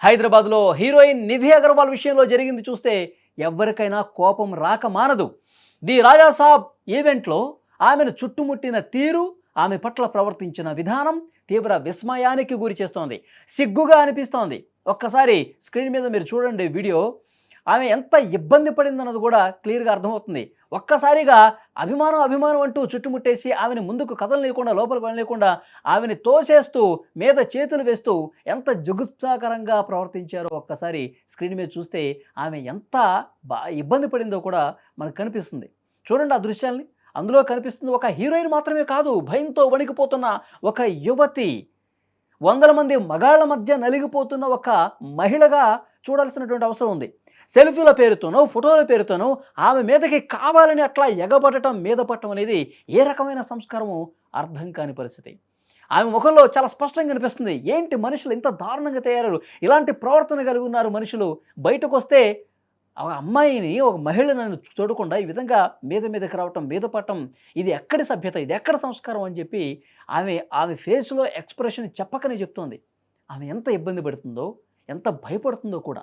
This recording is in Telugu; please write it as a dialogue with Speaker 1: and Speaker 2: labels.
Speaker 1: హైదరాబాద్లో హీరోయిన్ నిధి అగర్వాల్ విషయంలో జరిగింది చూస్తే ఎవరికైనా కోపం రాక మానదు. ది రాజా సాబ్ ఈవెంట్లో ఆమెను చుట్టుముట్టిన తీరు, ఆమె పట్ల ప్రవర్తించిన విధానం తీవ్ర విస్మయానికి గురి చేస్తోంది. సిగ్గుగా అనిపిస్తోంది. ఒక్కసారి స్క్రీన్ మీద మీరు చూడండి వీడియో. ఆమె ఎంత ఇబ్బంది పడిందన్నది కూడా క్లియర్‌గా అర్థమవుతుంది. ఒక్కసారిగా అభిమానం, అభిమానం అంటూ చుట్టుముట్టేసి ఆమెను ముందుకు కదలనీయకుండా, లోపలికి వెళ్ళనీయకుండా ఆమెని తోసేస్తూ, మీద చేతులు వేస్తూ ఎంత జుగుప్సాకరంగా ప్రవర్తించారో ఒక్కసారి స్క్రీన్ మీద చూస్తే ఆమె ఎంత ఇబ్బంది పడిందో కూడా మనకు కనిపిస్తుంది. చూడండి ఆ దృశ్యాల్ని. అందులో కనిపిస్తుంది ఒక హీరోయిన్ మాత్రమే కాదు, భయంతో వణికిపోతున్న ఒక యువతి. వందల మంది మగాళ్ళ మధ్య నలిగిపోతున్న ఒక మహిళగా చూడాల్సినటువంటి అవసరం ఉంది. సెల్ఫీల పేరుతోనో, ఫోటోల పేరుతోనో ఆమె మీదకి కావాలని అట్లా ఎగబడటం, మీద పడటం అనేది ఏ రకమైన సంస్కారమో అర్థం కాని పరిస్థితి. ఆమె ముఖంలో చాలా స్పష్టంగా కనిపిస్తుంది. ఏంటి మనుషులు ఇంత దారుణంగా తయారయ్యారు? ఇలాంటి ప్రవర్తన కలిగి ఉన్నారు మనుషులు. బయటకొస్తే ఒక అమ్మాయిని, ఒక మహిళను చూడకుండా ఈ విధంగా మీదకి రావటం, మీద పడటం, ఇది ఎక్కడి సభ్యత? ఇది ఎక్కడ సంస్కారం? అని చెప్పి ఆమె ఫేస్‌లో ఎక్స్‌ప్రెషన్ చెప్పకనే చెప్తోంది. ఆమె ఎంత ఇబ్బంది పడుతుందో, ఎంత భయపడుతుందో కూడా.